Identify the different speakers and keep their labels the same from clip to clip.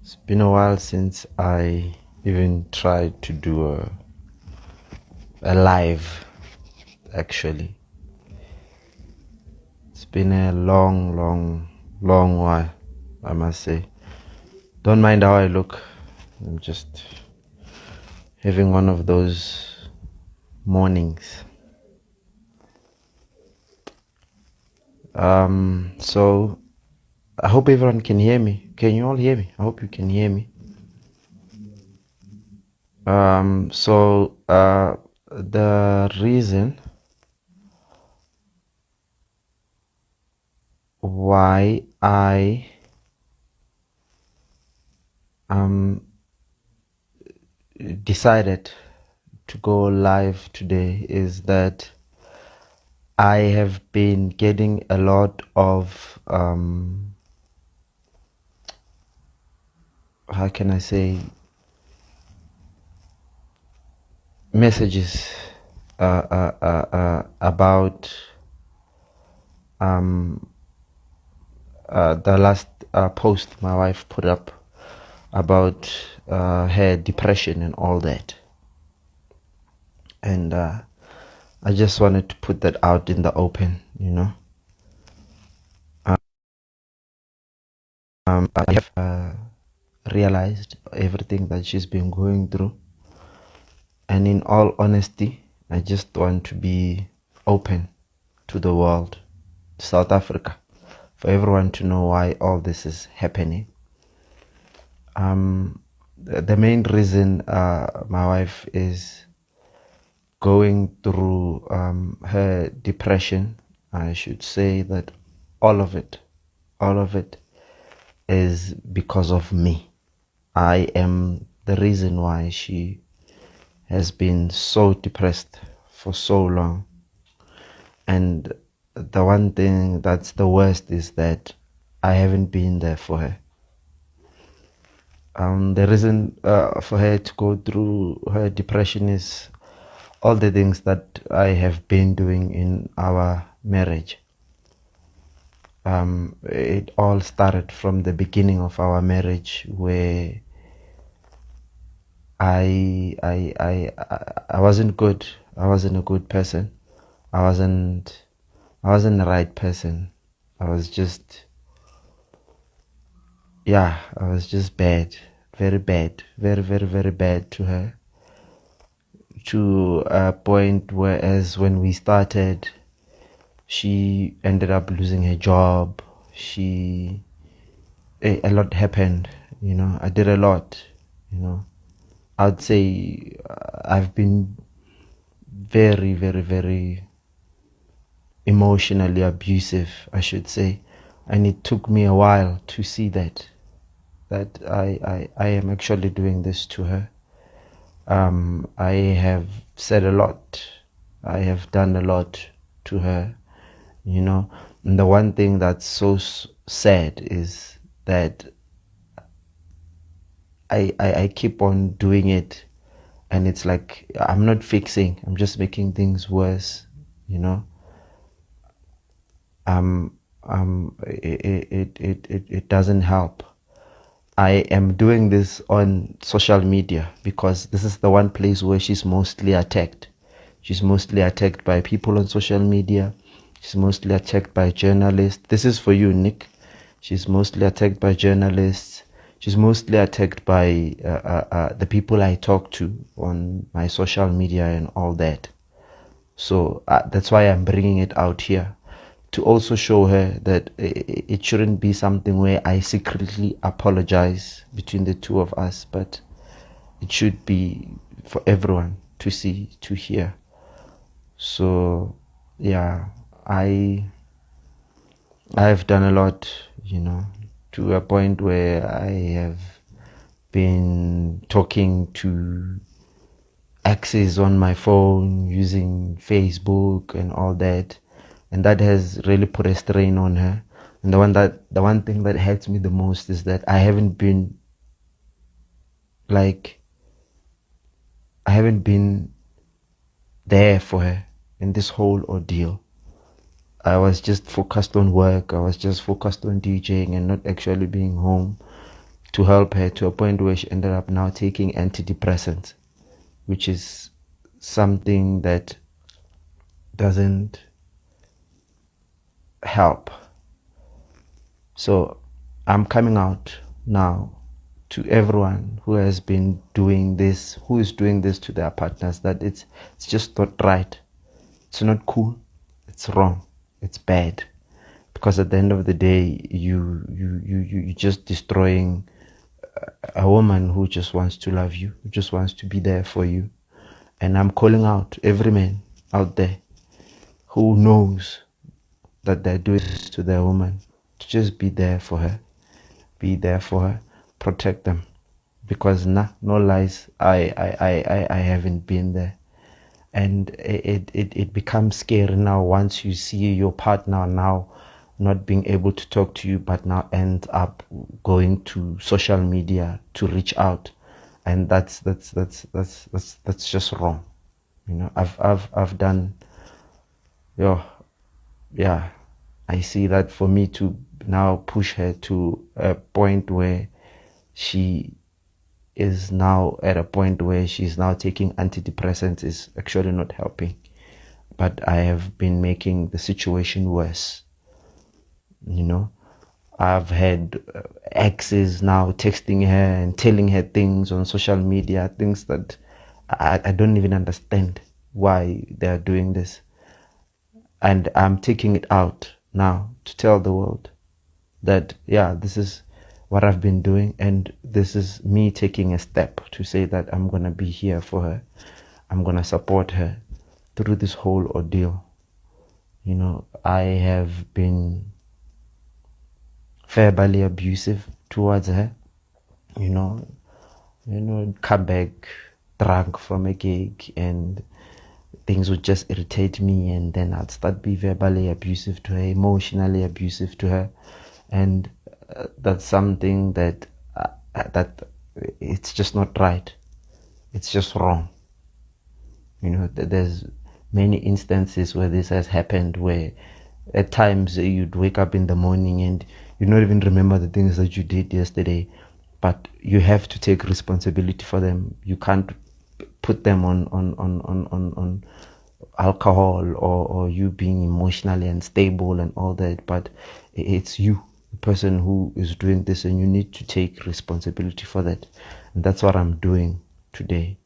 Speaker 1: It's been a while since I even tried to do a live, actually. It's been a long while, I must say. Don't mind how I look. I'm just having one of those mornings. So I hope everyone can hear me. Can you all hear me? I hope you can hear me. The reason why I decided to go live today is that I have been getting a lot of how can I say, messages about the last post my wife put up about her depression and all that. And I just wanted to put that out in the open, you know. I have realized everything that she's been going through. And in all honesty, I just want to be open to the world, South Africa, for everyone to know why all this is happening. The main reason my wife is going through her depression, I should say that all of it is because of me. I am the reason why she has been so depressed for so long. And the one thing that's the worst is that I haven't been there for her. The reason for her to go through her depression is all the things that I have been doing in our marriage. It all started from the beginning of our marriage, where I wasn't good. I wasn't a good person. I wasn't the right person. I was just bad, very bad, very bad to her, to a point whereas when we started, she ended up losing her job. A lot happened, you know. I did a lot, you know. I'd say I've been very emotionally abusive, I should say. And it took me a while to see that I am actually doing this to her. I have said a lot. I have done a lot to her, you know. And the one thing that's so sad is that I keep on doing it, and it's like I'm not fixing. I'm just making things worse, you know. It doesn't help. I am doing this on social media because this is the one place where she's mostly attacked. She's mostly attacked by people on social media. She's mostly attacked by journalists. This is for you, Nick. She's mostly attacked by journalists. She's mostly attacked by the people I talk to on my social media and all that. So that's why I'm bringing it out here, to also show her that it shouldn't be something where I secretly apologize between the two of us, but it should be for everyone to see, to hear. So yeah, I've done a lot, you know, to a point where I have been talking to exes on my phone using Facebook and all that, and that has really put a strain on her. And the one thing that hurts me the most is that I haven't been there for her in this whole ordeal. I was just focused on work. I was just focused on DJing and not actually being home to help her, to a point where she ended up now taking antidepressants, which is something that doesn't help. So I'm coming out now to everyone who has been doing this, who is doing this to their partners, that it's just not right. It's not cool. It's wrong. It's bad. Because at the end of the day, you're just destroying a woman who just wants to love you, who just wants to be there for you. And I'm calling out every man out there who knows that they're doing this to their woman, to just be there for her. Be there for her. Protect them. Because no lies, I haven't been there. And it becomes scary now once you see your partner now not being able to talk to you, but now ends up going to social media to reach out, and that's just wrong. You know, I've done, yeah, I see that for me to now push her to a point where she is now at a point where she's now taking antidepressants is actually not helping, but I have been making the situation worse. You know, I've had exes now texting her and telling her things on social media, things that I don't even understand why they are doing this. And I'm taking it out now to tell the world that, yeah, this is what I've been doing, and this is me taking a step to say that I'm going to be here for her. I'm going to support her through this whole ordeal. You know, I have been verbally abusive towards her. You know, come back drunk from a gig and things would just irritate me, and then I'd start be verbally abusive to her, emotionally abusive to her, and that's something that it's just not right. It's just wrong. You know, there's many instances where this has happened, where at times you'd wake up in the morning and you not even remember the things that you did yesterday, but you have to take responsibility for them. You can't put them on alcohol or you being emotionally unstable and all that, but it's you, the person who is doing this, and you need to take responsibility for that. And that's what I'm doing today.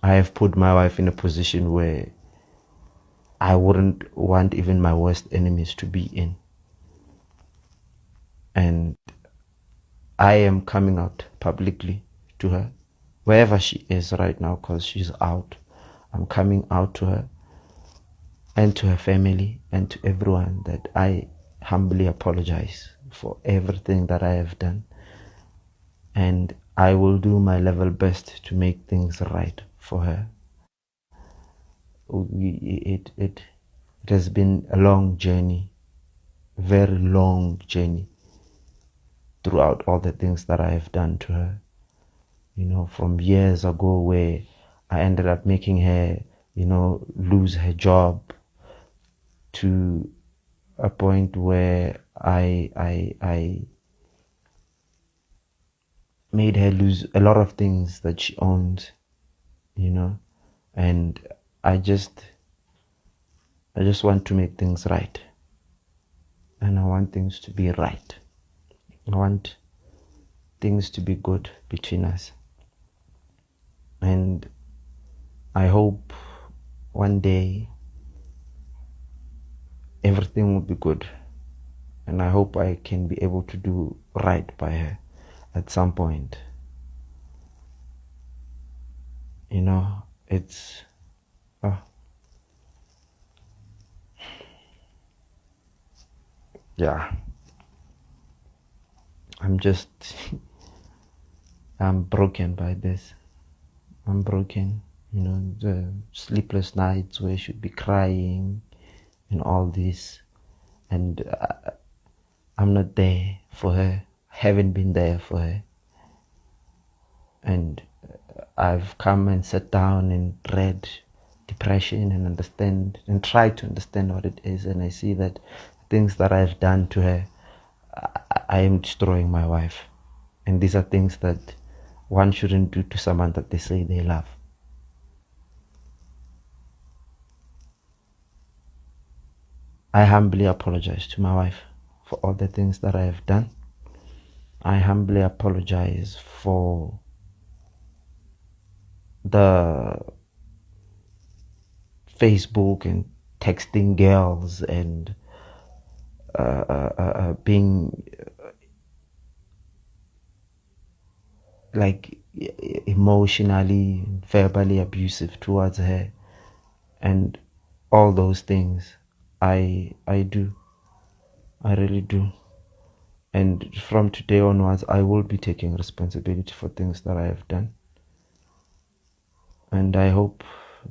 Speaker 1: I have put my wife in a position where I wouldn't want even my worst enemies to be in. And I am coming out publicly to her, wherever she is right now, because she's out. I'm coming out to her and to her family and to everyone that I humbly apologize for everything that I have done. And I will do my level best to make things right for her. It has been a long journey, very long journey, throughout all the things that I have done to her. You know, from years ago where I ended up making her, you know, lose her job, to a point where I made her lose a lot of things that she owns, you know, and I just want to make things right, and I want things to be right. I want things to be good between us, and I hope one day everything will be good, and I hope I can be able to do right by her at some point. You know, it's yeah, I'm broken by this. I'm broken. You know, the sleepless nights where I should be crying and all this, and I'm not there for her. Haven't been there for her. And I've come and sat down and read depression and understand and try to understand what it is. And I see that things that I've done to her, I am destroying my wife. And these are things that one shouldn't do to someone that they say they love. I humbly apologize to my wife for all the things that I have done. I humbly apologize for the Facebook and texting girls and being like emotionally, verbally abusive towards her, and all those things. I do. I really do. And from today onwards, I will be taking responsibility for things that I have done. And I hope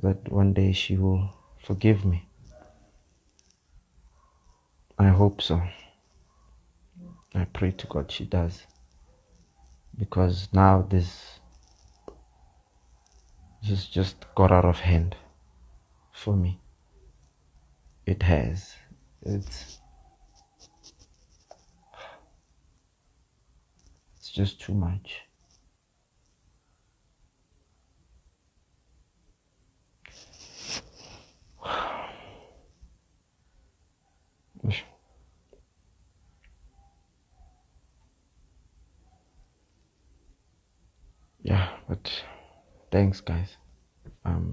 Speaker 1: that one day she will forgive me. I hope so. I pray to God she does. Because now this just got out of hand for me. It has. It's just too much. Yeah, but thanks, guys.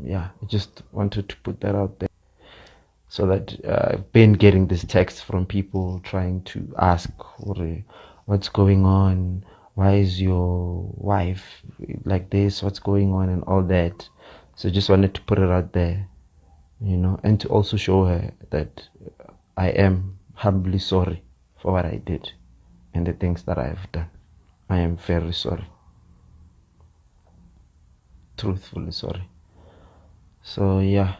Speaker 1: Yeah, I just wanted to put that out there so that I've been getting this text from people trying to ask, what's going on? Why is your wife like this? What's going on and all that? So just wanted to put it out there, and to also show her that I am humbly sorry for what I did and the things that I have done. I am very sorry. Truthfully sorry. So yeah.